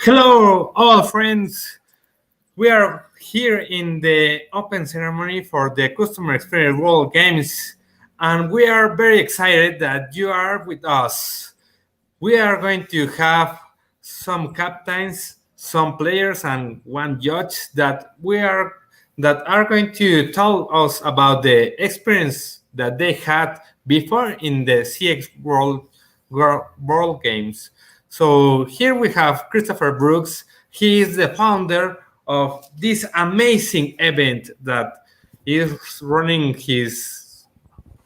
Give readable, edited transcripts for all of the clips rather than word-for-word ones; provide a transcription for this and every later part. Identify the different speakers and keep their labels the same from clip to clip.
Speaker 1: Hello, all friends. We are here in the open ceremony for the Customer Experience World Games, and we are very excited that you are with us. We are going to have some captains, some players, and one judge that are going to tell us about the experience that they had before in the CX World Games. So here we have Christopher Brooks. He is the founder of this amazing event that is running his,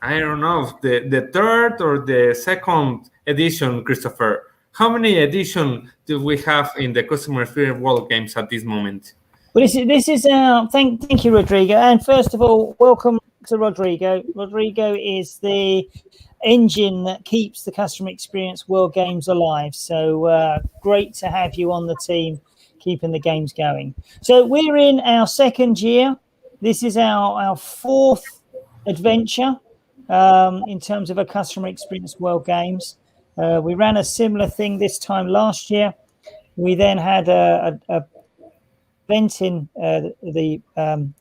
Speaker 1: I don't know, the third or the second edition, Christopher. How many editions do we have in the Customer Experience World Games at this moment?
Speaker 2: Well, this is thank you, Rodrigo. And first of all, welcome to Rodrigo. Rodrigo is the engine that keeps the Customer Experience World Games alive. So great to have you on the team, keeping the games going. So we're in our second year. This is our fourth adventure in terms of a Customer Experience World Games. We ran a similar thing this time last year. We then had a event in the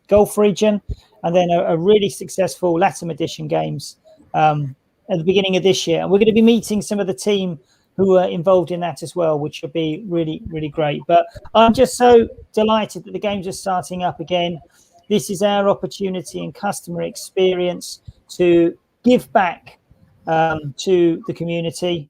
Speaker 2: Gulf region, and then a really successful LATAM edition games at the beginning of this year. And we're going to be meeting some of the team who are involved in that as well, which will be really, really great. But I'm just so delighted that the games are starting up again. This is our opportunity in customer experience to give back to the community.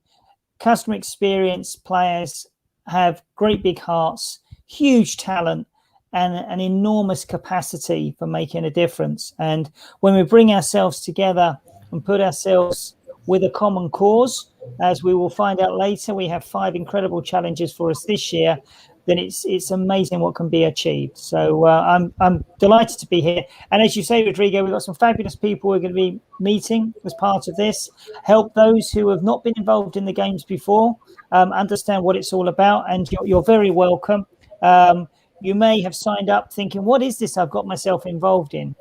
Speaker 2: Customer experience players have great big hearts, huge talent, and an enormous capacity for making a difference. And when we bring ourselves together and put ourselves with a common cause, as we will find out later, we have 5 incredible challenges for us this year, then it's amazing what can be achieved. So I'm delighted to be here. And as you say, Rodrigo, we've got some fabulous people we're going to be meeting as part of this, help those who have not been involved in the games before understand what it's all about. And you're very welcome. You may have signed up thinking, what is this I've got myself involved in?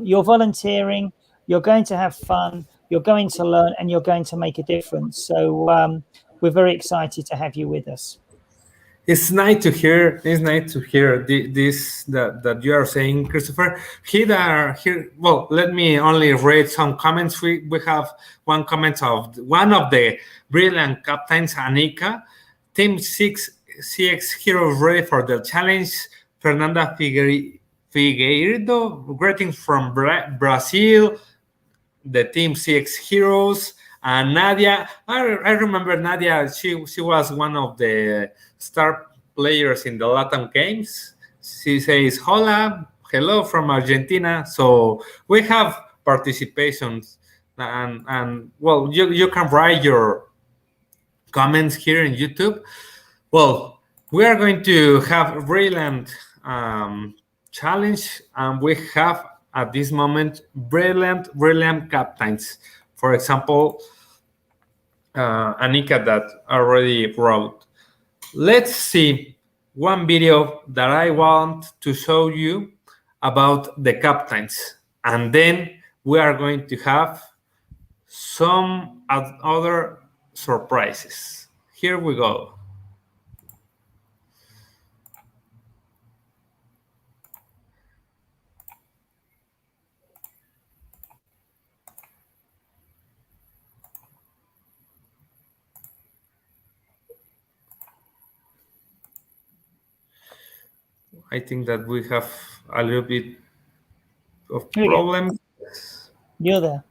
Speaker 2: You're volunteering, you're going to have fun, you're going to learn, and you're going to make a difference. So we're very excited to have you with us.
Speaker 1: It's nice to hear. It's nice to hear this that you are saying, Christopher. Here. Well, let me only read some comments. We have one comment of one of the brilliant captains, Anika. Team 6 CX Heroes ready for the challenge. Fernanda Figueiredo, greetings from Brazil. The Team CX Heroes. And Nadia, I remember Nadia. She was one of the star players in the LATAM games. She says, "Hola, hello from Argentina." So we have participations, and well, you can write your comments here in YouTube. Well, we are going to have a brilliant challenge, and we have at this moment brilliant captains. For example, Anika that already wrote. Let's see one video that I want to show you about the captains, and then we are going to have some other surprises. Here we go. I think that we have a little bit of problem.
Speaker 2: You're there.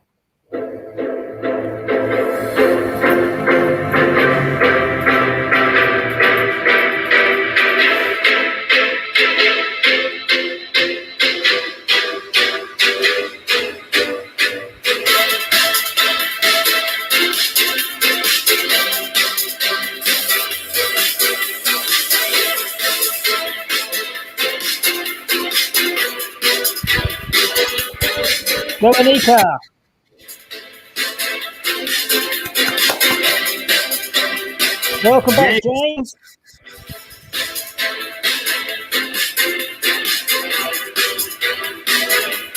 Speaker 2: Dominica. Welcome back, James.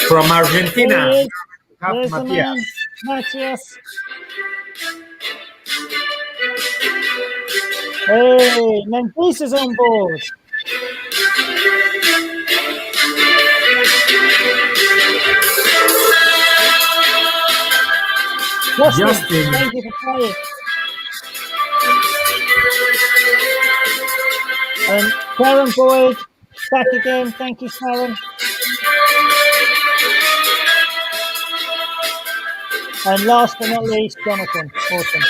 Speaker 1: From Argentina.
Speaker 2: There's the man, Matthias. Hey, Mendisa's on board. Justin, thank you for playing. And Sharon Boyd, back again. Thank you, Sharon. And last but not least, Jonathan. Awesome.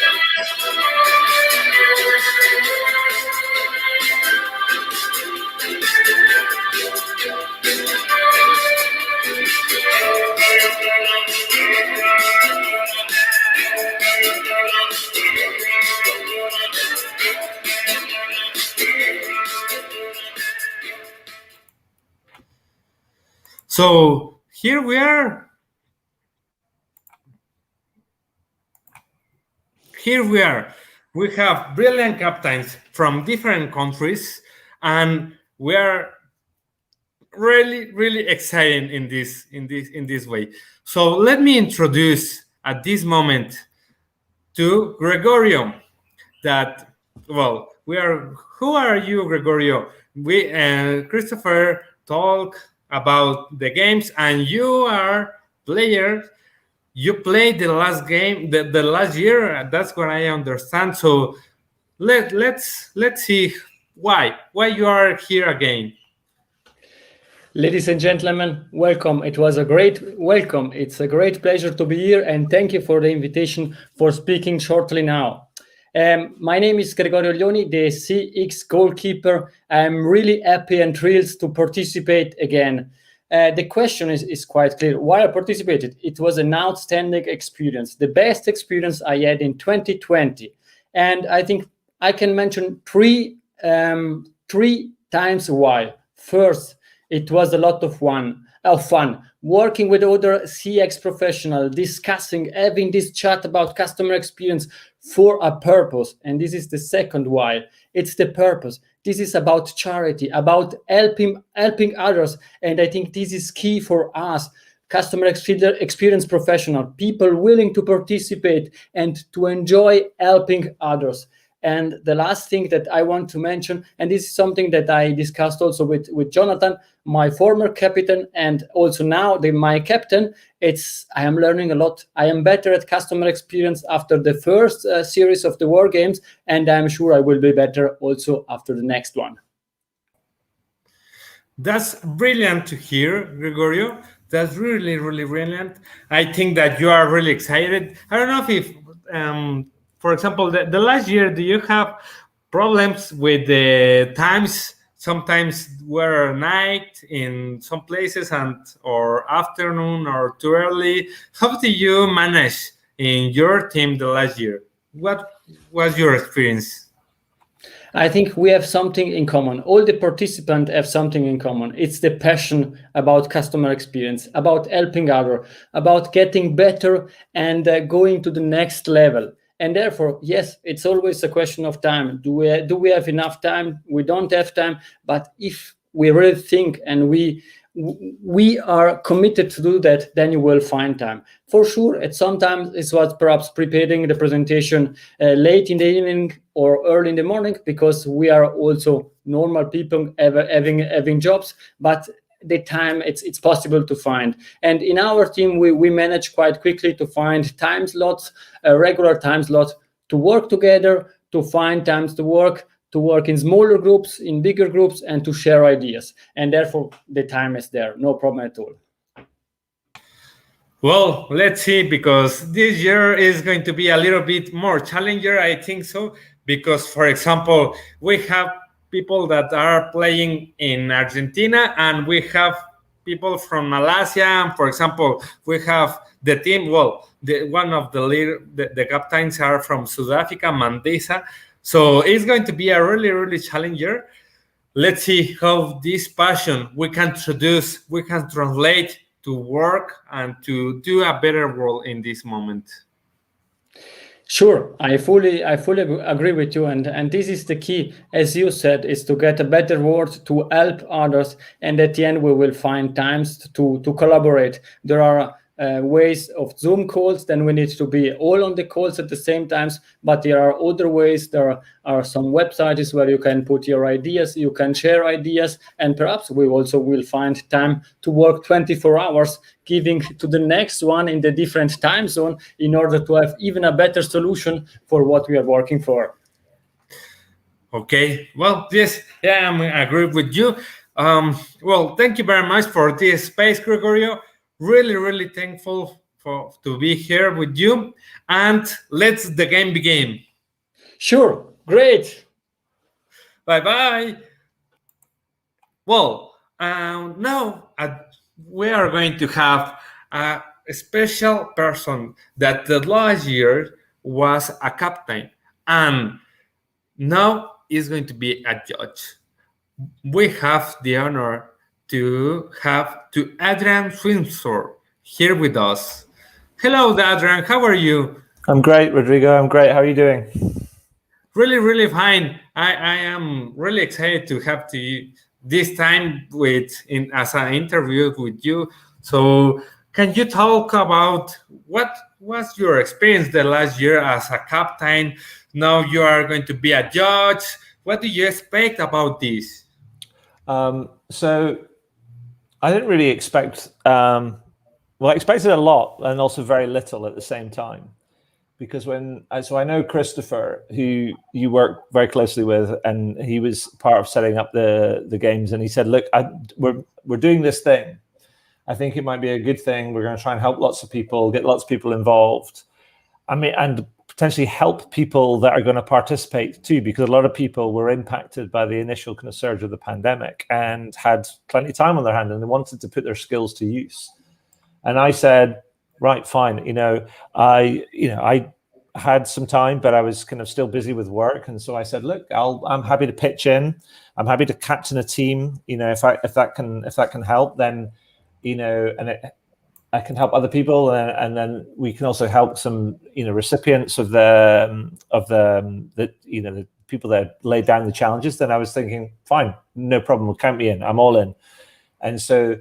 Speaker 1: So here we are. We have brilliant captains from different countries, and we are really excited in this way. So let me introduce at this moment to Gregorio. That who are you, Gregorio? We Christopher talk about the games, and you are player. You played the last game, the last year. That's what I understand. So let's see why you are here again.
Speaker 3: Ladies and gentlemen, welcome. It was a great welcome. It's a great pleasure to be here, and thank you for the invitation for speaking shortly now. My name is Gregorio Lioni, the CX goalkeeper. I'm really happy and thrilled to participate again. The question is quite clear. Why I participated? It was an outstanding experience, the best experience I had in 2020. And I think I can mention three times why. First, it was a lot of fun working with other CX professionals, discussing, having this chat about customer experience for a purpose. And this is the second why. It's the purpose. This is about charity, about helping others. And I think this is key for us, customer experience professional, people willing to participate and to enjoy helping others. And the last thing that I want to mention, and this is something that I discussed also with Jonathan, my former captain, and also now my captain, I am learning a lot. I am better at customer experience after the first series of the War Games, and I'm sure I will be better also after the next one.
Speaker 1: That's brilliant to hear, Gregorio. That's really brilliant. I think that you are really excited. I don't know if for example, the last year, do you have problems with the times? Sometimes were night in some places or afternoon or too early. How did you manage in your team the last year? What was your experience?
Speaker 3: I think we have something in common. All the participants have something in common. It's the passion about customer experience, about helping others, about getting better and going to the next level. And therefore, yes, it's always a question of time. Do we have enough time? We don't have time. But if we really think and we are committed to do that, then you will find time. For sure, sometimes it was perhaps preparing the presentation late in the evening or early in the morning, because we are also normal people having jobs. But the time it's possible to find, and in our team we manage quite quickly to find time slots, a regular time slot to work together, to find times to work in smaller groups, in bigger groups, and to share ideas. And therefore the time is there, no problem at all.
Speaker 1: Well, let's see, because this year is going to be a little bit more challenging, I think so, because for example we have people that are playing in Argentina, and we have people from Malaysia. And for example, we have the team. Well, one of the captains are from South Africa, Mandisa. So it's going to be a really challenging. Let's see how this passion we can translate to work and to do a better world in this moment.
Speaker 3: Sure, I fully agree with you, and this is the key, as you said, is to get a better world, to help others, and at the end we will find times to collaborate. There are ways of Zoom calls, then we need to be all on the calls at the same times. But there are other ways. There are some websites where you can put your ideas, you can share ideas, and perhaps we also will find time to work 24 hours, giving to the next one in the different time zone in order to have even a better solution for what we are working for.
Speaker 1: Okay, well, yes, yeah, I agree with you. Well, thank you very much for this space, Gregorio. Really thankful to be here with you. And let's the game begin.
Speaker 3: Sure, great.
Speaker 1: Bye-bye. Well, now we are going to have a special person that the last year was a captain and now is going to be a judge. We have the honor to have Adrian Swinson here with us. Hello, Adrian. How are you?
Speaker 4: I'm great, Rodrigo. I'm great. How are you doing?
Speaker 1: Really fine. I am really excited to have this time as an interview with you. So, can you talk about what was your experience the last year as a captain? Now you are going to be a judge. What do you expect about this?
Speaker 4: So I didn't really expect, I expected a lot and also very little at the same time. Because so I know Christopher, who you work very closely with, and he was part of setting up the games. And he said, look, we're doing this thing. I think it might be a good thing. We're going to try and help lots of people, get lots of people involved. And potentially help people that are going to participate too, because a lot of people were impacted by the initial kind of surge of the pandemic and had plenty of time on their hand and they wanted to put their skills to use. And I said, right, fine. I had some time, but I was kind of still busy with work. And so I said, look, I'm happy to pitch in. I'm happy to captain a team. If that can help, then, I can help other people, and then we can also help some, recipients of the people that laid down the challenges. Then I was thinking, fine, no problem, count me in. I'm all in. And so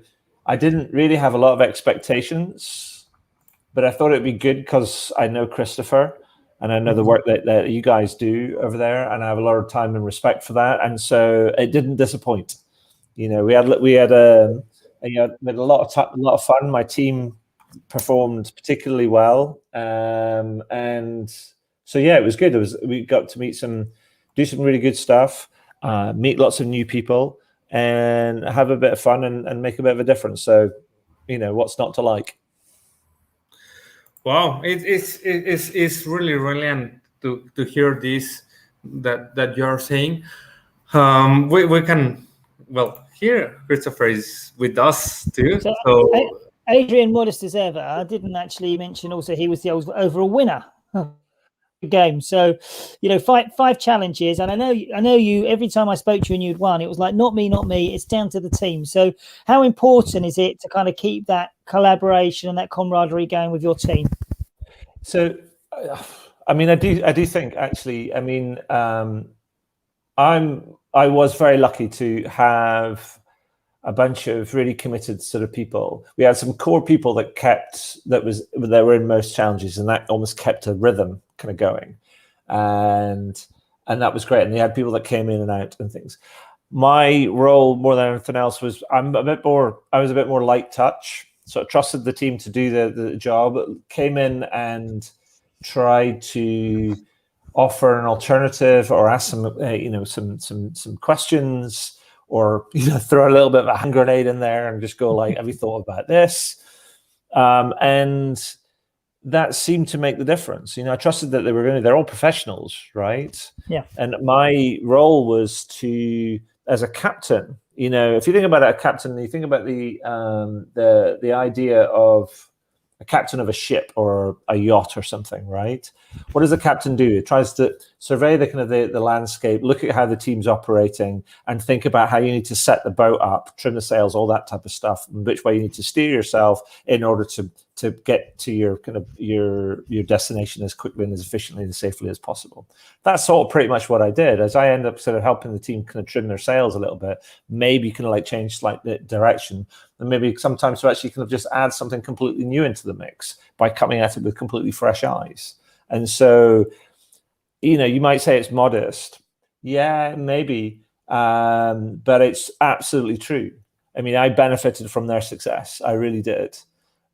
Speaker 4: I didn't really have a lot of expectations, but I thought it'd be good because I know Christopher and I know the work that you guys do over there, and I have a lot of time and respect for that. And so it didn't disappoint. We had a lot of fun. My team performed particularly well, and so yeah, it was good. We got to do some really good stuff, meet lots of new people, and have a bit of fun and make a bit of a difference. So, what's not to like?
Speaker 1: Wow, it's really brilliant to hear this that you're saying. We can here Christopher is with us too. So
Speaker 2: Adrian, modest as ever, I didn't actually mention also he was the overall winner of the game. So, five challenges, and I know you. Every time I spoke to you and you'd won, it was like not me. It's down to the team. So, how important is it to kind of keep that collaboration and that camaraderie going with your team?
Speaker 4: So, I do think actually. I was very lucky to have a bunch of really committed sort of people. We had some core people that were in most challenges, and that almost kept a rhythm kind of going, and that was great. And they had people that came in and out and things. My role more than anything else was I was a bit more light touch, so I trusted the team to do the job. Came in and tried to offer an alternative or ask some questions, or throw a little bit of a hand grenade in there and just go like, have you thought about this? And that seemed to make the difference. I trusted that they're all professionals, right?
Speaker 2: Yeah.
Speaker 4: And my role was as a captain, if you think about a captain, you think about the idea of a captain of a ship or a yacht or something, right? What does the captain do? It tries to survey the kind of the landscape, look at how the team's operating, and think about how you need to set the boat up, trim the sails, all that type of stuff, and which way you need to steer yourself in order to get to your kind of your destination as quickly and as efficiently and as safely as possible. That's all pretty much what I did. As I end up sort of helping the team kind of trim their sails a little bit, maybe kind of like change slightly direction, and maybe sometimes to actually kind of just add something completely new into the mix by coming at it with completely fresh eyes. And so, you know, you might say it's modest. Yeah, maybe, but it's absolutely true. I mean, I benefited from their success. I really did.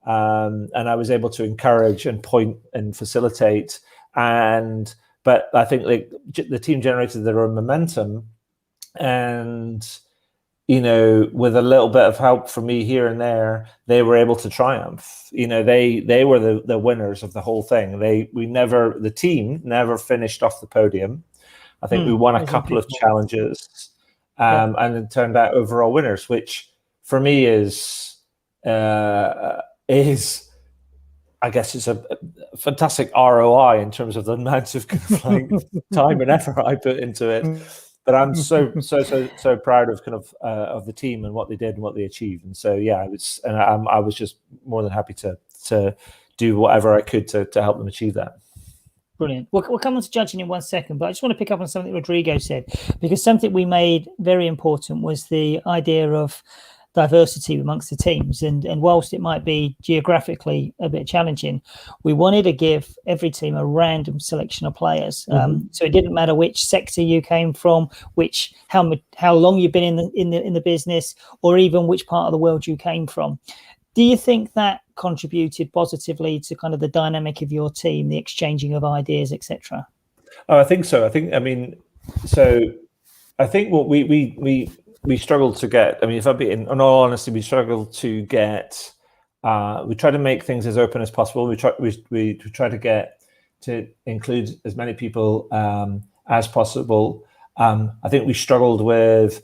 Speaker 4: And I was able to encourage and point and facilitate. But I think like the team generated their own momentum, and, you know, with a little bit of help from me here and there, they were able to triumph. You know, they were the winners of the whole thing. The team never finished off the podium. I think we won a couple of challenges, and it turned out overall winners, which for me is I guess it's a fantastic ROI in terms of the amount of kind of like time and effort I put into it. But I'm so proud of kind of the team and what they did and what they achieved. And so yeah, I was just more than happy to do whatever I could to help them achieve that.
Speaker 2: Brilliant. We'll come on to judging in 1 second, but I just want to pick up on something Rodrigo said, because something we made very important was the idea of diversity amongst the teams, and whilst it might be geographically a bit challenging, we wanted to give every team a random selection of players. So it didn't matter which sector you came from, how long you've been in the business, or even which part of the world you came from. Do you think that contributed positively to kind of the dynamic of your team, the exchanging of ideas, etc.?
Speaker 4: Oh, I think so. I think what we struggled to get, I mean, if I'm being, in all honesty, we struggled to get, we try to make things as open as possible. We try to get to include as many people as possible. I think we struggled with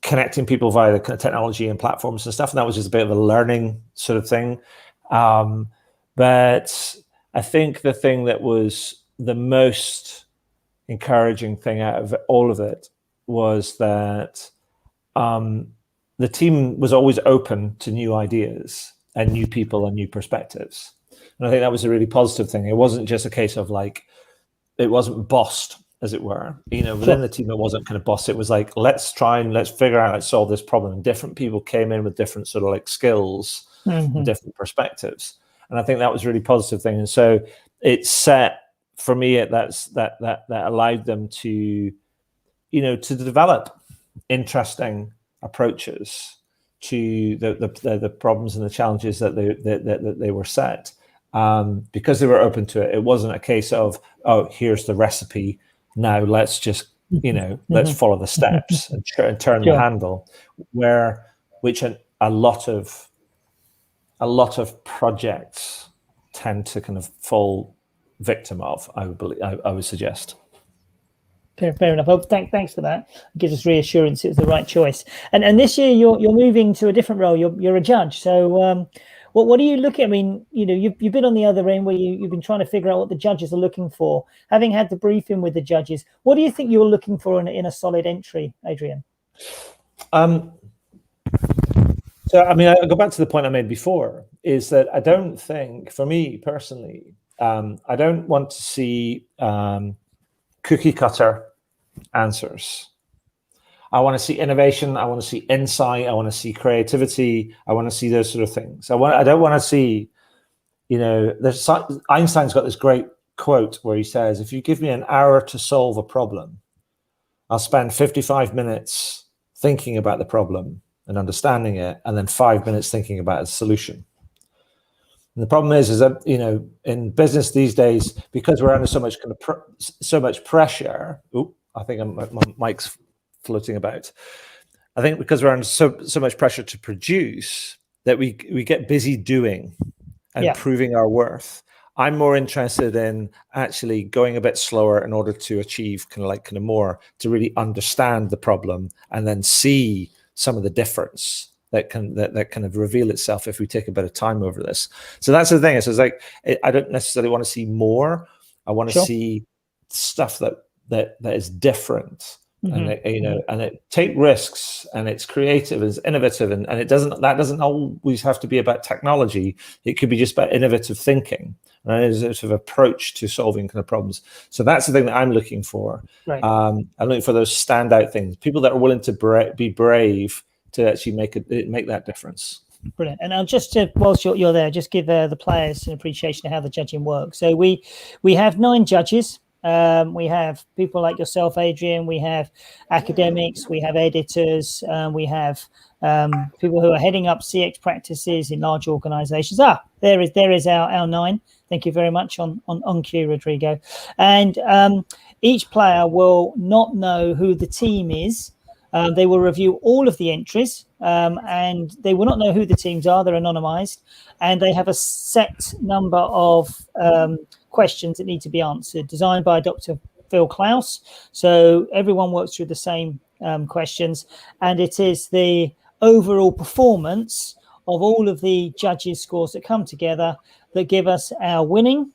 Speaker 4: connecting people via the kind of technology and platforms and stuff, and that was just a bit of a learning sort of thing. But I think the thing that was the most encouraging thing out of all of it was that the team was always open to new ideas and new people and new perspectives. And I think that was a really positive thing. It wasn't just a case of like, it wasn't bossed, as it were. You know, within the team, it wasn't kind of bossed. It was like, let's figure out, let's solve this problem. And different people came in with different sort of like skills and different perspectives. And I think that was a really positive thing. And so it set, for me, that allowed them to, you know, to develop interesting approaches to the problems and the challenges that they were set, because they were open to it. It wasn't a case of, oh, here's the recipe, now let's just, you know, let's follow the steps and turn the handle, which a lot of projects tend to kind of fall victim of, I would suggest.
Speaker 2: Fair enough. Well, thanks for that. It gives us reassurance it was the right choice. And this year you're moving to a different role. You're a judge. So what are you looking at? I mean, you know, you've been on the other end where you've been trying to figure out what the judges are looking for. Having had the briefing with the judges, what do you think you're looking for in a solid entry, Adrian?
Speaker 4: So, I mean, I go back to the point I made before, is that I don't think, for me personally, I don't want to see cookie cutter answers. I want to see innovation. I want to see insight. I want to see creativity. I want to see those sort of things. I don't want to see, you know, Einstein's got this great quote where he says, if you give me an hour to solve a problem, I'll spend 55 minutes thinking about the problem and understanding it, and then 5 minutes thinking about a solution. And the problem is that, you know, in business these days, because we're under so much kind of so much pressure. I think my mic's floating about. I think because we're under so much pressure to produce, that we get busy doing and proving our worth. I'm more interested in actually going a bit slower in order to achieve kind of more, to really understand the problem and then see some of the difference that kind of reveal itself if we take a bit of time over this. So that's the thing. It's like, I don't necessarily want to see more. I want to see stuff that that is different. And and it take risks, and it's creative, it's innovative, and that doesn't always have to be about technology. It could be just about innovative thinking and a sort of approach to solving kind of problems. So that's the thing that I'm looking for.
Speaker 2: Right.
Speaker 4: I'm looking for those standout things, people that are willing to be brave to actually make that difference.
Speaker 2: Brilliant. And I'll just, whilst you're there, just give the players an appreciation of how the judging works. So we have 9 judges. We have people like yourself, Adrian. We have academics. We have editors. We have people who are heading up CX practices in large organizations. There is our 9. Thank you very much on cue, Rodrigo. And each player will not know who the team is. They will review all of the entries, and they will not know who the teams are. They're anonymized, and they have a set number of questions that need to be answered, designed by Dr. Phil Klaus. So everyone works through the same questions, and it is the overall performance of all of the judges' scores that come together that give us our winning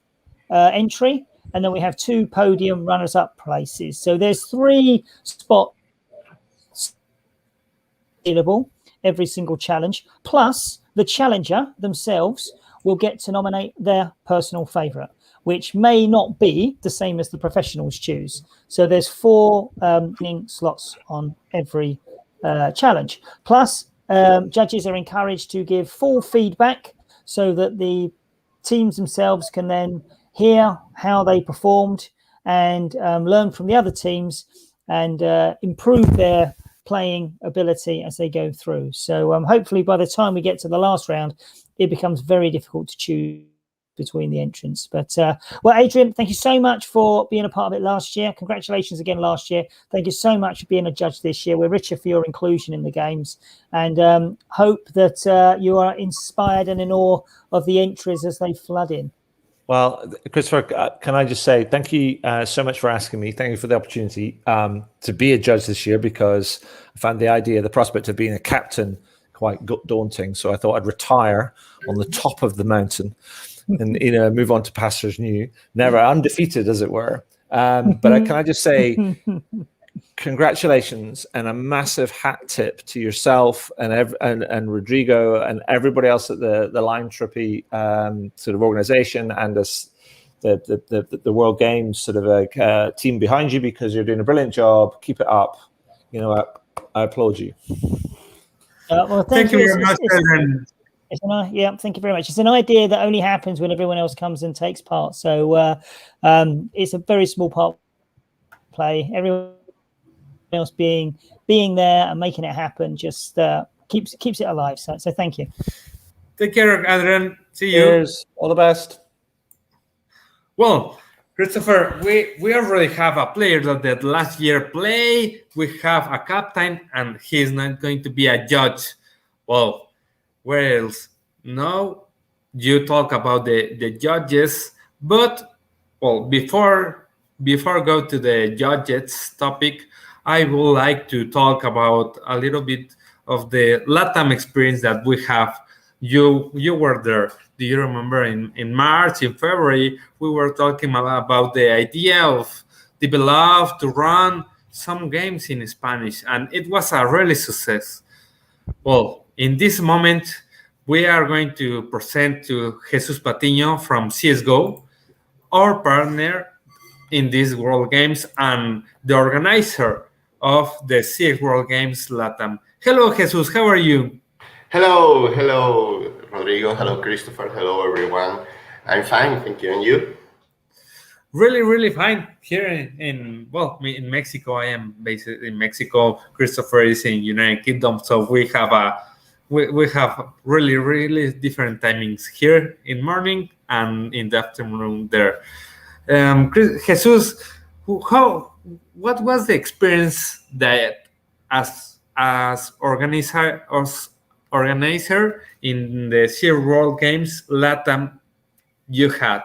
Speaker 2: entry. And then we have 2 podium runners-up places. So there's 3 spots available every single challenge, plus the challenger themselves will get to nominate their personal favorite, which may not be the same as the professionals choose. So there's 4 winning slots on every challenge. Plus, judges are encouraged to give full feedback so that the teams themselves can then hear how they performed and learn from the other teams and improve their playing ability as they go through. So hopefully by the time we get to the last round, it becomes very difficult to choose between the entrants. But well, Adrian, thank you so much for being a part of it last year. Congratulations again last year. Thank you so much for being a judge this year. We're richer for your inclusion in the games, and hope that you are inspired and in awe of the entries as they flood in.
Speaker 4: Well, Christopher, can I just say thank you so much for asking me. Thank you for the opportunity to be a judge this year, because I found the prospect of being a captain quite daunting. So I thought I'd retire on the top of the mountain and move on to pastures new, never undefeated, as it were. But can I just say congratulations and a massive hat tip to yourself and Rodrigo and everybody else at the Lime Trippy sort of organization, and the World Games sort of a team behind you, because you're doing a brilliant job. Keep it up. I applaud you.
Speaker 2: Well, thank you very much. Thank you very much. It's an idea that only happens when everyone else comes and takes part. So it's a very small part of play. Everyone else being there and making it happen just keeps it alive. So thank you.
Speaker 1: Take care, Adrian. See you.
Speaker 4: Cheers. All the best.
Speaker 1: Well, Christopher, we already have a player that last year played. We have a captain, and he's not going to be a judge. Well, where else? No, you talk about the judges, but well, before go to the judges topic, I would like to talk about a little bit of the LATAM experience that we have. You were there. Do you remember in March, in February, we were talking about the idea of develop to run some games in Spanish, and it was a really success. Well, in this moment, we are going to present to Jesus Patiño from CSGO, our partner in these World Games and the organizer of the CX World Games LATAM. Hello, Jesus. How are you?
Speaker 5: Hello, Rodrigo. Hello, Christopher. Hello, everyone. I'm fine, thank you. And you?
Speaker 1: Really, really fine. Here in Mexico, I am based in Mexico. Christopher is in United Kingdom, so we have really, really different timings here in morning and in the afternoon there. Jesus, what was the experience that as organizer in the CX World Games LATAM you had?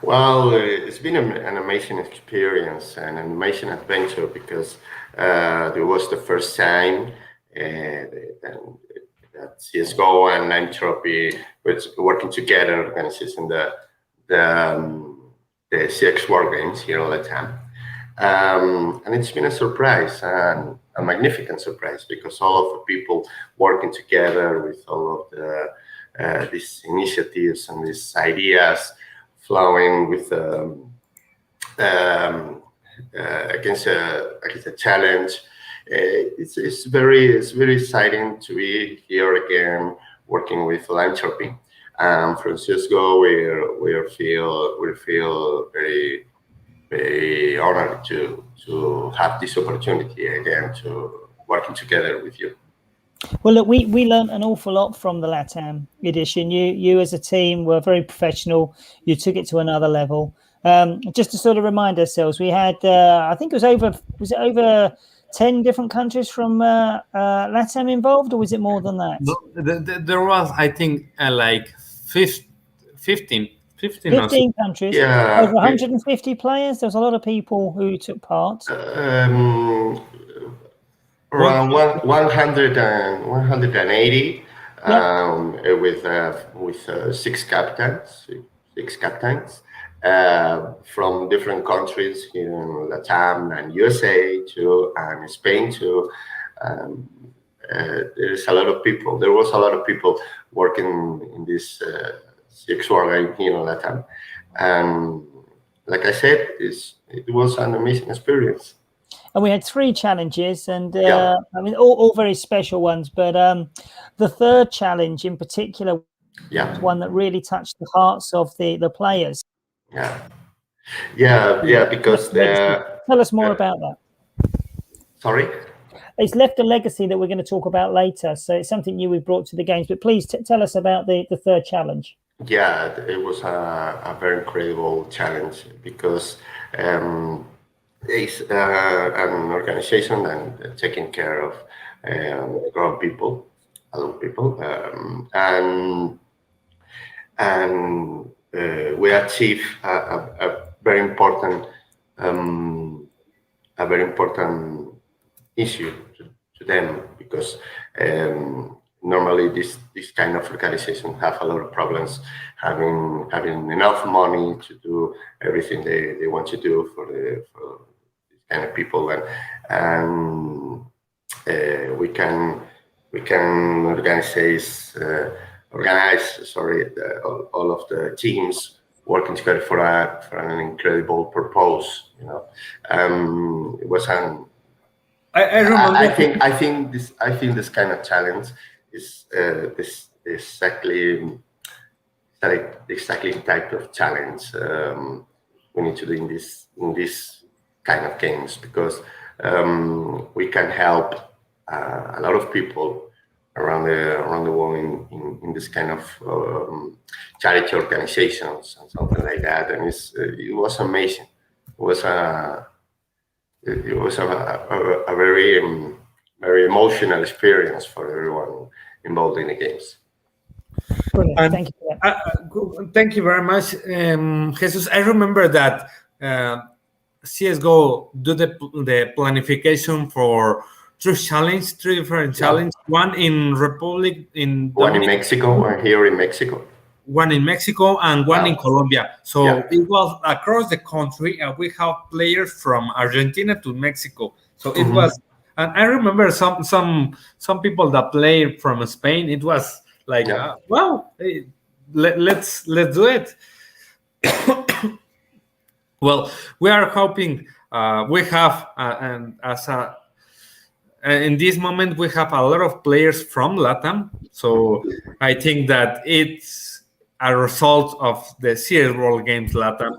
Speaker 5: Well, it's been an amazing experience, an amazing adventure, because it was the first time that CSGO and Lime Trippy was working together, organizing the CX World Games here in LATAM. And it's been a surprise, and a magnificent surprise, because all of the people working together with all of these initiatives and these ideas flowing with against a challenge. It's very exciting to be here again working with Lanchopy. From CSGO, we feel very honored to have this opportunity again to working together with you.
Speaker 2: Well, look, we learned an awful lot from the LATAM edition. You as a team were very professional. You took it to another level. Just to sort of remind ourselves, we had I think it was over 10 different countries from LATAM involved, or was it more than that?
Speaker 1: No, there was, I think, like 15
Speaker 2: countries,
Speaker 5: Yeah,
Speaker 2: over 150 players. There's a lot of people who took part.
Speaker 5: Around 180, with six captains from different countries here in Latam and USA too, and Spain too. There's a lot of people. There was a lot of people working in this CXWG here in Latam, and like I said, it was an amazing experience.
Speaker 2: And we had 3 challenges, and I mean, all very special ones. But the third challenge in particular was one that really touched the hearts of the players.
Speaker 5: Because
Speaker 2: tell us more about that.
Speaker 5: Sorry?
Speaker 2: It's left a legacy that we're going to talk about later. So it's something new we've brought to the games. But please tell us about the third challenge.
Speaker 5: Yeah, it was a very incredible challenge, because it's an organization and taking care of grown people, adult people, and we achieved a very important issue to them, because normally this kind of organization have a lot of problems having enough money to do everything they want to do for these kind of people, and we can organize all of the teams working together for an incredible purpose. It was an. I remember. I think this kind of challenge is exactly type of challenge we need to do in this kind of games, because we can help a lot of people around the world in this kind of charity organizations and something like that, and it was amazing. It was a very emotional experience for everyone involved in the games.
Speaker 2: Brilliant. Thank you.
Speaker 1: Thank you very much, Jesus. I remember that CSGO do the planification for three different challenges. One in Republic,
Speaker 5: one in Mexico, one here in Mexico.
Speaker 1: One in Mexico and one in Colombia. So it was across the country, and we have players from Argentina to Mexico. So it was, and I remember some people that played from Spain. It was like, wow, hey, let's do it. Well, we are hoping we have, and as a. In this moment, we have a lot of players from LATAM. So I think that it's a result of the CS World Games LATAM.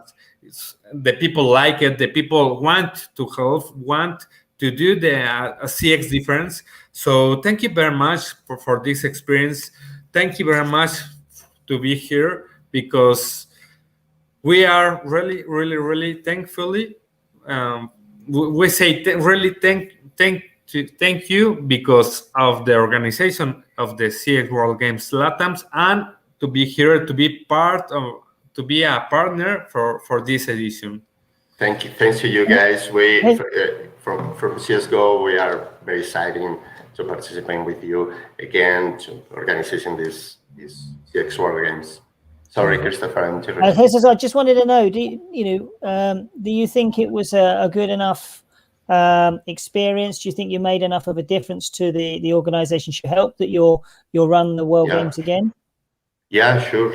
Speaker 1: The people like it. The people want to help, want to do the CX difference. So thank you very much for this experience. Thank you very much to be here, because we are really, really, really thankfully. We say really thank you because of the organization of the CX World Games LATAMs, and to be here, to be a partner for this edition.
Speaker 5: Thank you. Thanks to you guys. We from CSGO, we are very excited to participate with you again to organizing these CX World Games. Sorry, Christopher. I'm
Speaker 2: Jesus, I just wanted to know, do you think it was a good enough experience? Do you think you made enough of a difference to the organizations you helped that you'll run the World Games again?
Speaker 5: Yeah, sure.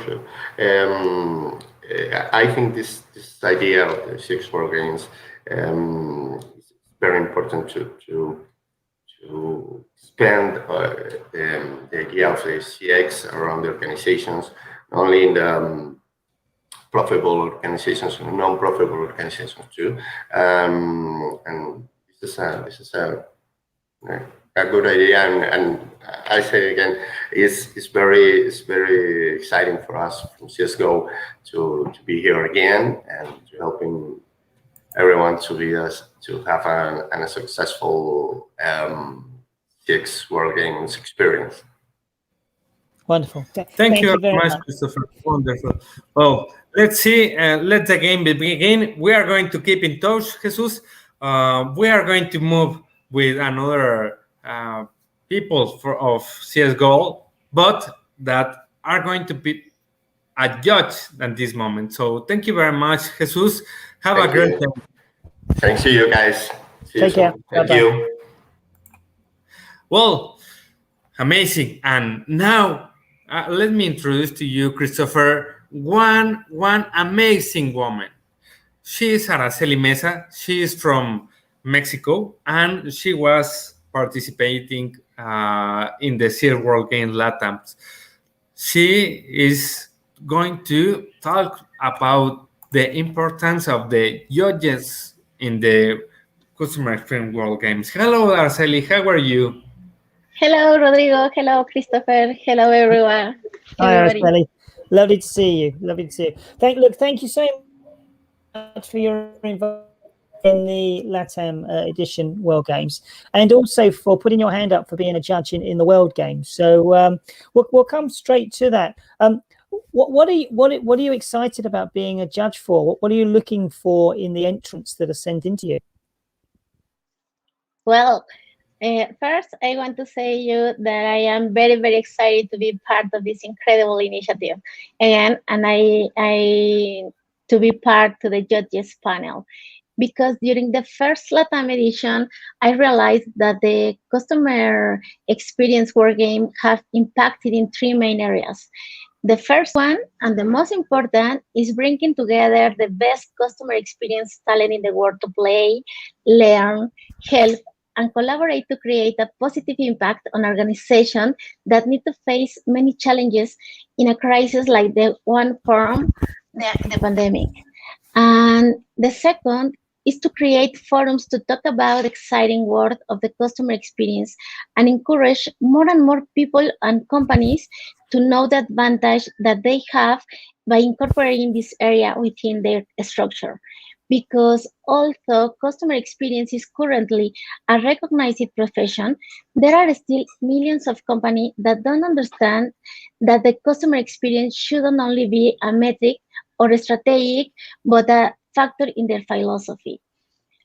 Speaker 5: I think this idea of the CX World Games is very important to expand the idea of the CX around the organizations, not only in the profitable organizations and non-profitable organizations too. And this is a good idea, and I say again, it's very exciting for us from CSGO to be here again and to helping everyone to have a successful CX World Games experience.
Speaker 2: Wonderful.
Speaker 1: Thank you very much, Christopher. Wonderful. Well, let's see. Let the game begin. We are going to keep in touch, Jesus. We are going to move with another people of CSGO, but that are going to be a judge at this moment. So thank you very much, Jesus. Have a great day.
Speaker 5: Thanks to you guys.
Speaker 2: Take care.
Speaker 5: Thank you.
Speaker 1: Well, amazing. And now let me introduce to you, Christopher, one amazing woman. She is Araceli Mesa. She is from Mexico, and she was participating in the CX World Games LATAM. She is going to talk about the importance of the judges in the Customer Experience World Games. Hello, Araceli. How are you?
Speaker 6: Hello, Rodrigo. Hello, Christopher. Hello, everyone.
Speaker 2: Hi, Araceli. Lovely to see you. Lovely to see you. Thank you so much for your involvement in the LATAM edition World Games, and also for putting your hand up for being a judge in the World Games. So we'll come straight to that. What are you excited about being a judge for? What are you looking for in the entrants that are sent into you?
Speaker 6: Well, first, I want to say you that I am very, very excited to be part of this incredible initiative, and I to be part to the judges panel, because during the first LATAM edition, I realized that the customer experience World Game have impacted in three main areas. The first one, and the most important, is bringing together the best customer experience talent in the world to play, learn, help, and collaborate to create a positive impact on organizations that need to face many challenges in a crisis like the one from the pandemic. And the second is to create forums to talk about the exciting world of the customer experience and encourage more and more people and companies to know the advantage that they have by incorporating this area within their structure. Because although customer experience is currently a recognized profession, there are still millions of companies that don't understand that the customer experience shouldn't only be a metric or a strategic, but a factor in their philosophy.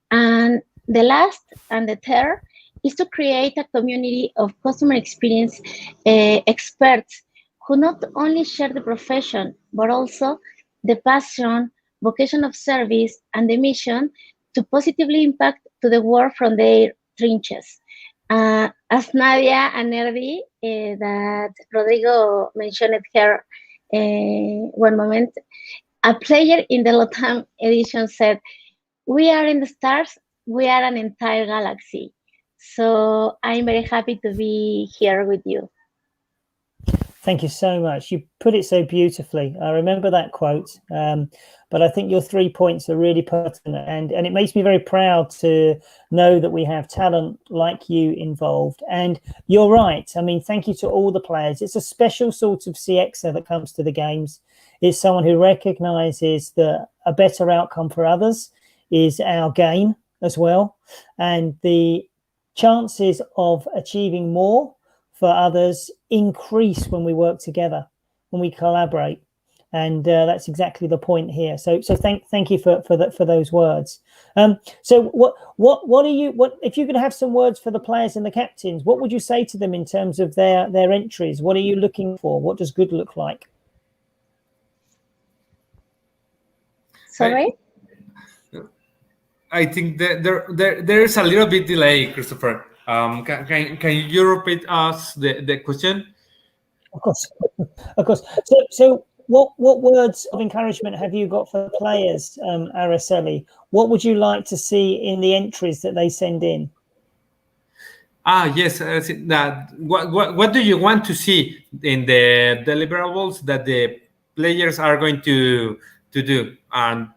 Speaker 6: And the last and the third is to create a community of customer experience experts who not only share the profession, but also the passion, vocation of service, and the mission to positively impact to the world from their trenches. As Nadia and Nerdy, that Rodrigo mentioned her one moment, a player in the LATAM edition said, "We are in the stars, we are an entire galaxy." So I'm very happy to be here with you.
Speaker 2: Thank you so much. You put it so beautifully. I remember that quote, but I think your 3 points are really pertinent, and it makes me very proud to know that we have talent like you involved. And you're right. I mean, thank you to all the players. It's a special sort of CXer that comes to the games. It's someone who recognizes that a better outcome for others is our gain as well. And the chances of achieving more for others increase when we work together, when we collaborate, and that's exactly the point here. So thank you for those words. So what if you could have some words for the players and the captains? What would you say to them in terms of their entries? What are you looking for? What does good look like?
Speaker 6: Sorry?
Speaker 1: I think that there's a little bit delay, Christopher. Can you repeat us the question?
Speaker 2: Of course, of course. So what words of encouragement have you got for players, Araceli? What would you like to see in the entries that they send in?
Speaker 1: Yes. That what do you want to see in the deliverables that the players are going to do and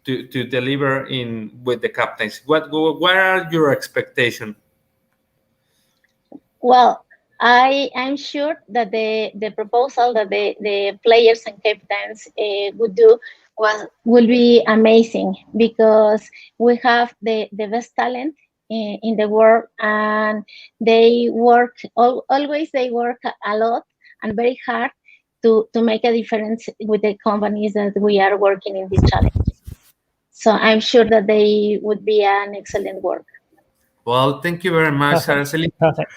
Speaker 1: to deliver in with the captains? What are your expectations?
Speaker 6: Well, I'm sure that the proposal that the players and captains would do will be amazing, because we have the best talent in the world, and they work always. They work a lot and very hard to make a difference with the companies that we are working in this challenge. So I'm sure that they would be an excellent work.
Speaker 1: Well, thank you very much, Araceli.
Speaker 2: Perfect.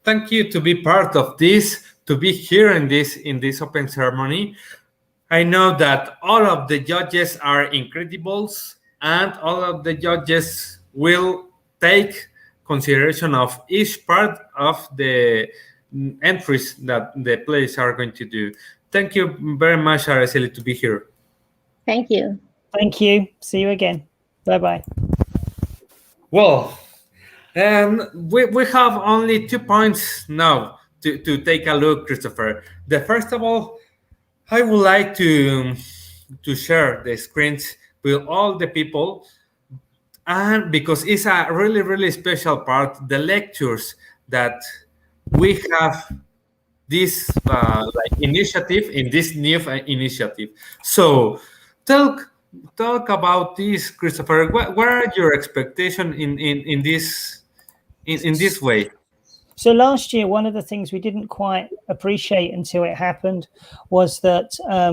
Speaker 1: Thank you to be part of this, to be here in this open ceremony. I know that all of the judges are incredibles, and all of the judges will take consideration of each part of the entries that the players are going to do. Thank you very much, Araceli, to be here.
Speaker 6: Thank you.
Speaker 2: Thank you. See you again. Bye-bye.
Speaker 1: Well, and we have only 2 points now to take a look, Christopher. The first of all, I would like to share the screens with all the people, and because it's a really, really special part, the lectures that we have this initiative in this new initiative. So talk about this, Christopher. What are your expectations in this way?
Speaker 2: So last year, one of the things we didn't quite appreciate until it happened was that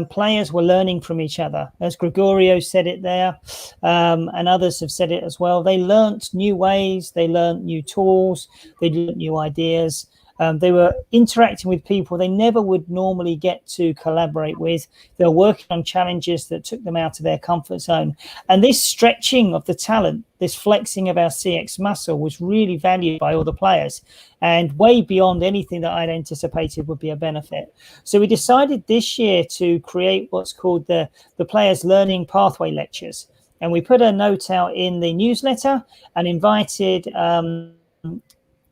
Speaker 2: players were learning from each other. As Gregorio said it there, and others have said it as well. They learnt new ways, they learnt new tools, they learnt new ideas. They were interacting with people they never would normally get to collaborate with. They were working on challenges that took them out of their comfort zone. And this stretching of the talent, this flexing of our CX muscle was really valued by all the players, and way beyond anything that I'd anticipated would be a benefit. So we decided this year to create what's called the Players Learning Pathway Lectures. And we put a note out in the newsletter and invited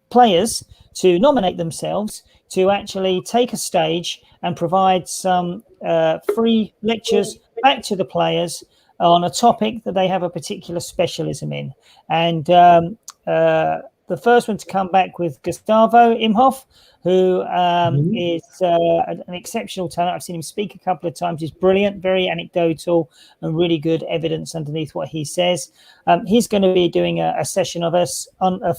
Speaker 2: players to nominate themselves to actually take a stage and provide some free lectures back to the players on a topic that they have a particular specialism in. And the first one to come back with Gustavo Imhoff, who is an exceptional talent. I've seen him speak a couple of times. He's brilliant, very anecdotal, and really good evidence underneath what he says. He's going to be doing a session of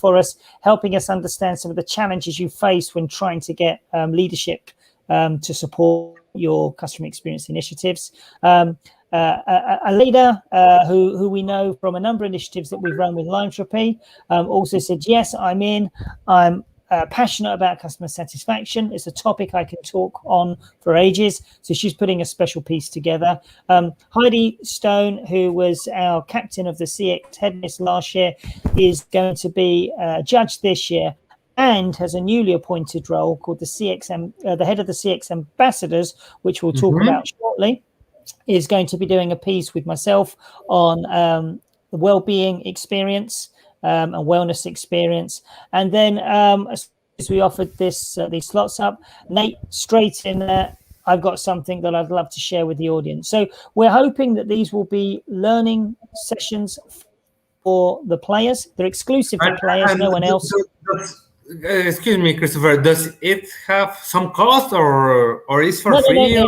Speaker 2: for us, helping us understand some of the challenges you face when trying to get leadership to support your customer experience initiatives. A leader who we know from a number of initiatives that we've run with Lyntropy also said, yes, I'm in. I'm passionate about customer satisfaction. It's a topic I can talk on for ages. So she's putting a special piece together. Heidi Stone, who was our captain of the CX Headless last year, is going to be judged this year, and has a newly appointed role called the head of the CX Ambassadors, which we'll talk about shortly. Is going to be doing a piece with myself on the well-being experience and wellness experience. And then as we offered these slots up, Nate, straight in there, I've got something that I'd love to share with the audience. So we're hoping that these will be learning sessions for the players. They're exclusive to players, no one else.
Speaker 1: Excuse me, Christopher, does it have some cost or is for free?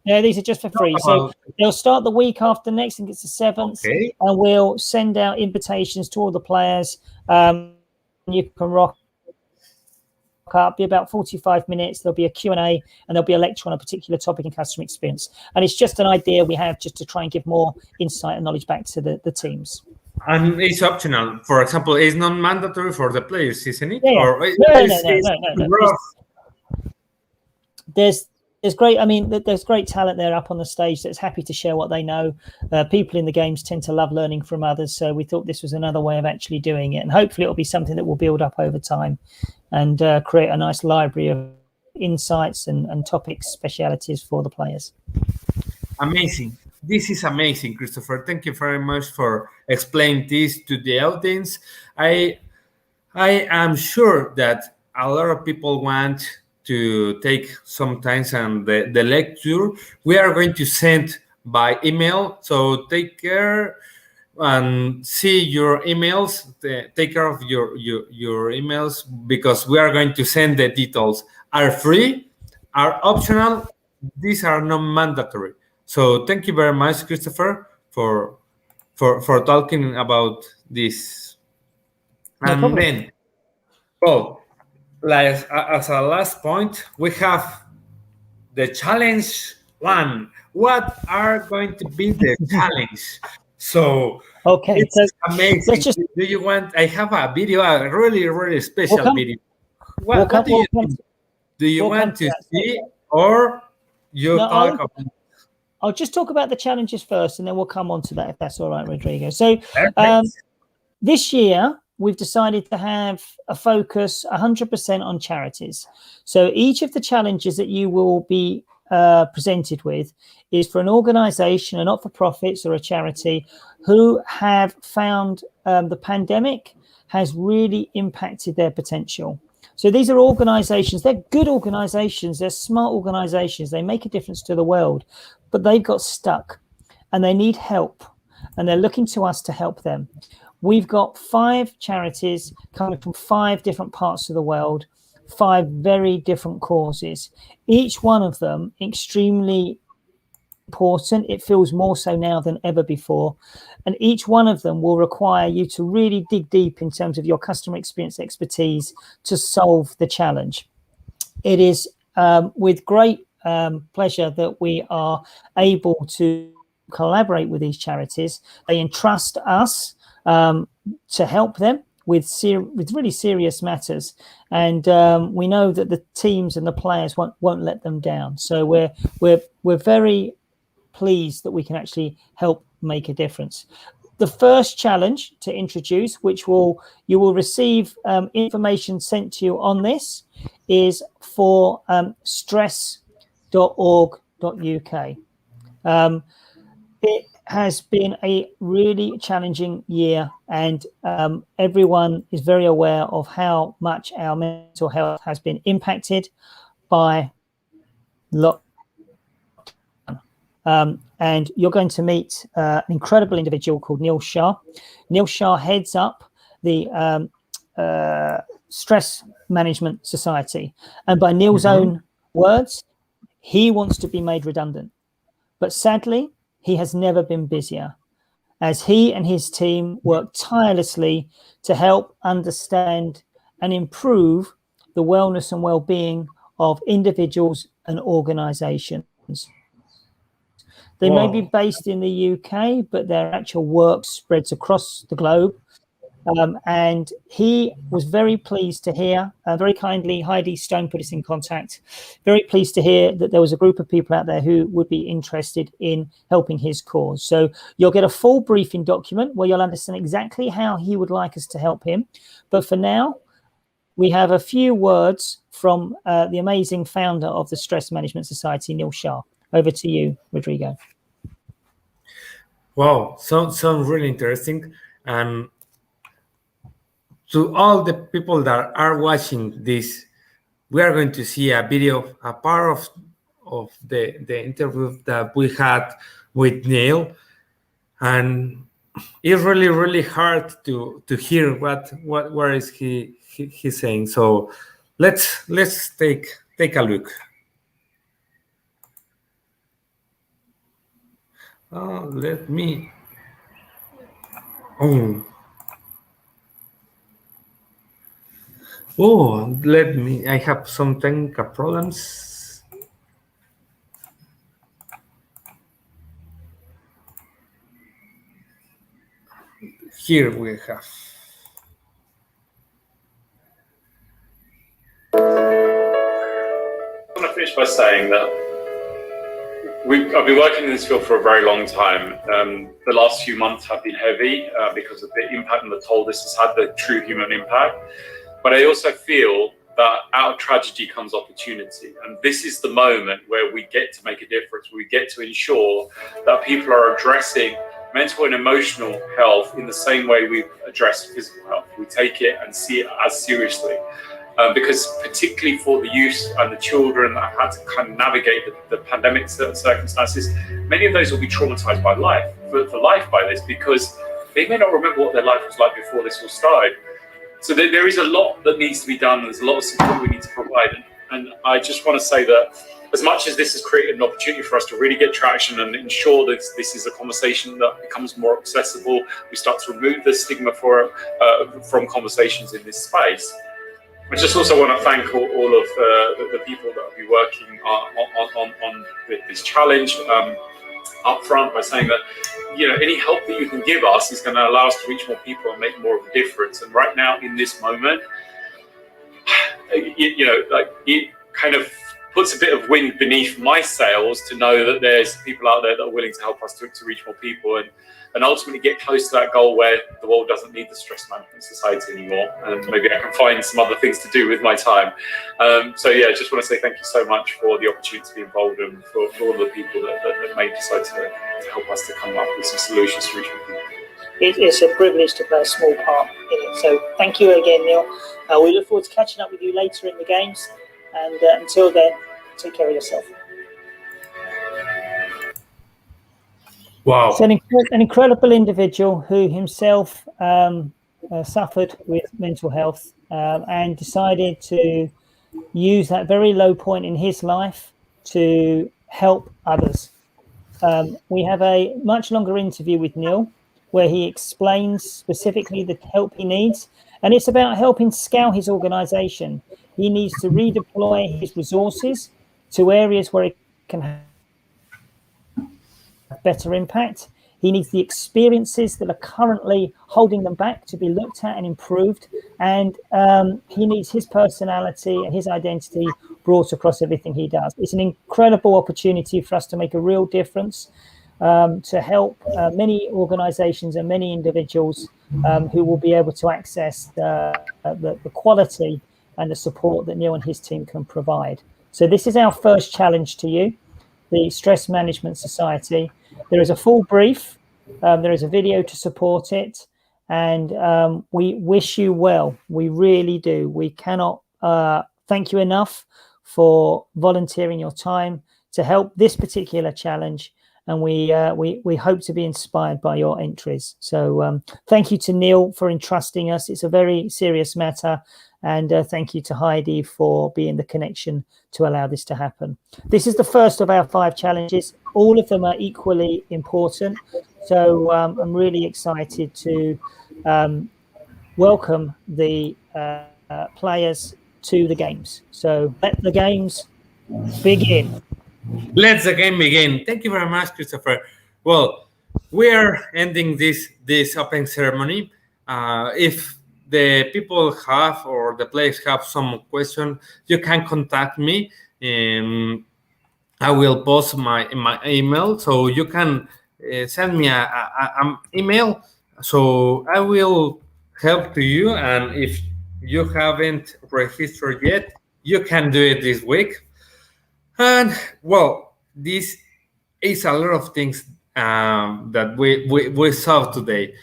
Speaker 2: No, these are just for free. So they'll start the week after next. I think it's the 7th. Okay. And we'll send out invitations to all the players. You can rock up, be about 45 minutes. There'll be a Q&A, and there'll be a lecture on a particular topic in customer experience. And it's just an idea we have just to try and give more insight and knowledge back to the teams.
Speaker 1: And it's optional. For example, it's not mandatory for the players, isn't it?
Speaker 2: Yeah.
Speaker 1: Or
Speaker 2: no. There's there's great. I mean, there's great talent there up on the stage that's happy to share what they know. People in the games tend to love learning from others, so we thought this was another way of actually doing it, and hopefully it'll be something that will build up over time and create a nice library of insights and topics, specialities for the players.
Speaker 1: Amazing. This is amazing, Christopher. Thank you very much for explaining this to the audience. I am sure that a lot of people want to take some time and the lecture. We are going to send by email, so take care and see your emails. Take care of your emails, because we are going to send the details. Are free, are optional. These are not mandatory. So thank you very much, Christopher, for talking about this.
Speaker 2: No
Speaker 1: And
Speaker 2: problem.
Speaker 1: then, well, like as a last point, we have the challenge one. What are going to be the challenge? So
Speaker 2: Okay,
Speaker 1: it's
Speaker 2: so
Speaker 1: amazing.
Speaker 2: let's just.
Speaker 1: Do you want? I have a video, a really special video. What do you think? Do you want to see, or you talk about?
Speaker 2: I'll just talk about the challenges first, and then we'll come on to that, if that's all right, Rodrigo. So this year, we've decided to have a focus 100% on charities. So each of the challenges that you will be presented with is for an organization, a not-for-profits or a charity, who have found the pandemic has really impacted their potential. So these are organizations, they're good organizations, they're smart organizations, they make a difference to the world, but they've got stuck and they need help, and they're looking to us to help them. We've got 5 charities coming from 5 different parts of the world, 5 very different causes, each one of them extremely important. It feels more so now than ever before, and each one of them will require you to really dig deep in terms of your customer experience expertise to solve the challenge. It is with great pleasure that we are able to collaborate with these charities. They entrust us to help them with really serious matters, and we know that the teams and the players won't let them down. So we're very pleased that we can actually help make a difference. The first challenge to introduce, which you will receive information sent to you on this, is for stress.org.uk. It has been a really challenging year, and everyone is very aware of how much our mental health has been impacted by lockdown. And you're going to meet an incredible individual called Neil Shah. Neil Shah heads up the Stress Management Society. And by Neil's own words, he wants to be made redundant. But sadly, he has never been busier, as he and his team work tirelessly to help understand and improve the wellness and well-being of individuals and organizations. They may be based in the UK, but their actual work spreads across the globe. And he was very pleased to hear, very kindly, Heidi Stone put us in contact, very pleased to hear that there was a group of people out there who would be interested in helping his cause. So you'll get a full briefing document where you'll understand exactly how he would like us to help him. But for now, we have a few words from the amazing founder of the Stress Management Society, Neil Shah. Over to you, Rodrigo.
Speaker 1: Wow, sounds really interesting. And to all the people that are watching this, we are going to see a video, a part of the interview that we had with Neil. And it's really hard to hear what is he saying. So let's take a look. Let me. Let me. I have some technical problems. Here we have.
Speaker 7: I want to finish by saying that I've been working in this field for a very long time. The last few months have been heavy because of the impact and the toll this has had, the true human impact. But I also feel that out of tragedy comes opportunity. And this is the moment where we get to make a difference. We get to ensure that people are addressing mental and emotional health in the same way we address physical health. We take it and see it as seriously. Because particularly for the youth and the children that have had to kind of navigate the pandemic circumstances, many of those will be traumatized by life, for life by this, because they may not remember what their life was like before this all started. So there is a lot that needs to be done. There's a lot of support we need to provide. And I just want to say that as much as this has created an opportunity for us to really get traction and ensure that this is a conversation that becomes more accessible, we start to remove the stigma from conversations in this space. I just also want to thank all of the people that will be working on this challenge up front by saying that, any help that you can give us is going to allow us to reach more people and make more of a difference. And right now, in this moment, it kind of puts a bit of wind beneath my sails to know that there's people out there that are willing to help us to reach more people and ultimately get close to that goal where the world doesn't need the stress management society anymore, and maybe I can find some other things to do with my time. So yeah, I just want to say thank you so much for the opportunity to be involved and for all the people that may decide to help us to come up with some solutions to reach people.
Speaker 2: It's a privilege to play a small part in it. So thank you again, Neil. We look forward to catching up with you later in the games. And until then, take care of yourself.
Speaker 1: Wow.
Speaker 2: So an incredible individual who himself suffered with mental health and decided to use that very low point in his life to help others. We have a much longer interview with Neil where he explains specifically the help he needs. And it's about helping scale his organization. He needs to redeploy his resources to areas where it can have better impact. He needs the experiences that are currently holding them back to be looked at and improved. And he needs his personality and his identity brought across everything he does. It's an incredible opportunity for us to make a real difference, to help many organizations and many individuals who will be able to access the quality and the support that Neil and his team can provide. So this is our first challenge to you, the Stress Management Society. There is a full brief, there is a video to support it, and we wish you well. We really do. We cannot thank you enough for volunteering your time to help this particular challenge, and we hope to be inspired by your entries. So thank you to Neil for entrusting us. It's a very serious matter. And thank you to Heidi for being the connection to allow this to happen. This is the first of our 5 challenges. All of them are equally important. So I'm really excited to welcome the players to the games. So let the games begin.
Speaker 1: Let the game begin. Thank you very much, Christopher. Well, we are ending this opening ceremony. If the people have or the players have some question, you can contact me. I will post my email, so you can send me an email. So I will help to you. And if you haven't registered yet, you can do it this week. And well, this is a lot of things that we saw today.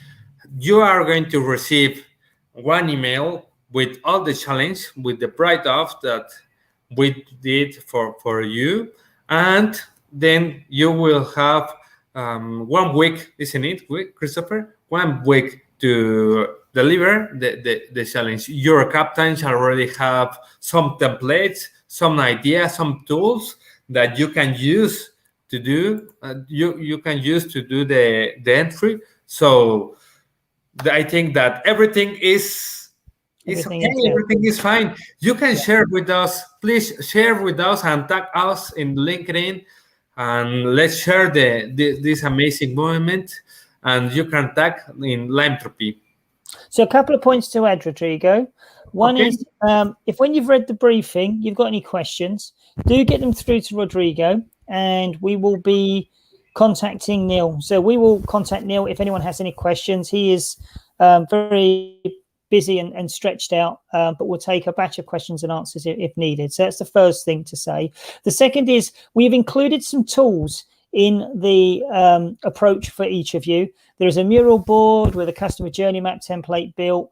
Speaker 1: You are going to receive one email with all the challenge, with the write-off that we did for you, and then you will have 1 week, isn't it, Christopher? 1 week to deliver the challenge. Your captains already have some templates, some ideas, some tools that you can use to do. You can use to do the entry. So I think that everything is okay. Everything is fine. You can share with us. Please share with us and tag us in LinkedIn, and let's share this amazing movement. And you can tag in Lymetropy.
Speaker 2: So a couple of points to add, Rodrigo. One is if when you've read the briefing, you've got any questions, do get them through to Rodrigo. and we will be contacting Neil. So we will contact Neil if anyone has any questions. He is very busy and stretched out, but we'll take a batch of questions and answers if needed. So that's the first thing to say. The second is we've included some tools in the approach for each of you. There's a mural board with a customer journey map template built.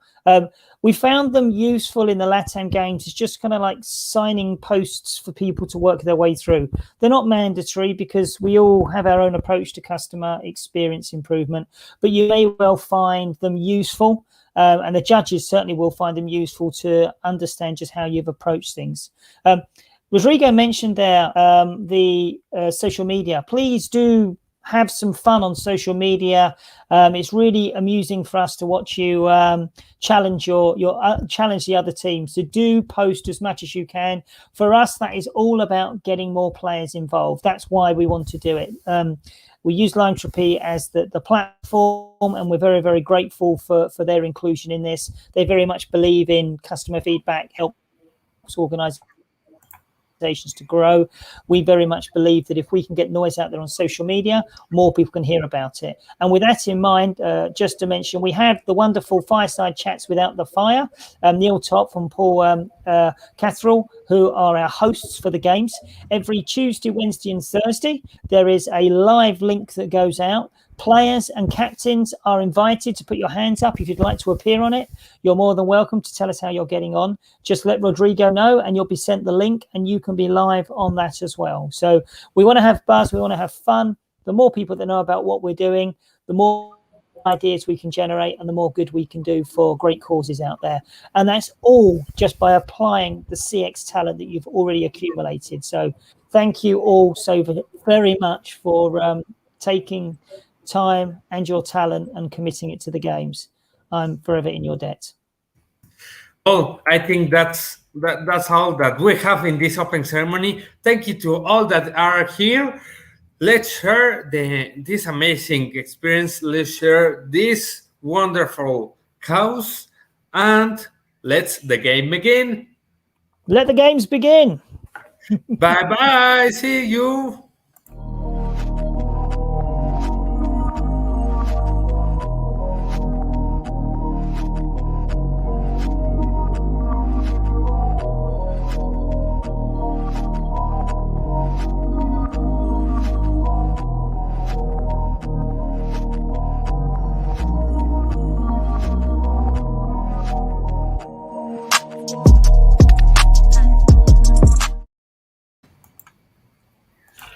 Speaker 2: We found them useful in the LATAM games. It's just kind of like signing posts for people to work their way through. They're not mandatory because we all have our own approach to customer experience improvement, but you may well find them useful. And the judges certainly will find them useful to understand just how you've approached things. Rodrigo mentioned there the social media. Please do have some fun on social media. It's really amusing for us to watch you challenge challenge the other teams. So do post as much as you can. For us, that is all about getting more players involved. That's why we want to do it. We use Limetropy as the platform, and we're very, very grateful for their inclusion in this. They very much believe in customer feedback, helps organize to grow. We very much believe that if we can get noise out there on social media, more people can hear about it. And with that in mind, just to mention, we have the wonderful fireside chats without the fire. Neil Top and Paul Catherall, who are our hosts for the games. Every Tuesday, Wednesday and Thursday, there is a live link that goes out. Players and captains are invited to put your hands up if you'd like to appear on it. You're more than welcome to tell us how you're getting on. Just let Rodrigo know and you'll be sent the link and you can be live on that as well. So we want to have buzz. We want to have fun. The more people that know about what we're doing, the more ideas we can generate and the more good we can do for great causes out there. And that's all just by applying the CX talent that you've already accumulated. So thank you all so very much for taking time and your talent and committing it to the games. I'm forever in your debt.
Speaker 1: Well, I think that's all that we have in this open ceremony. Thank you to all that are here. Let's share this amazing experience. Let's share this wonderful cause, and let's the game begin.
Speaker 2: Let the games begin.
Speaker 1: Bye bye. See you.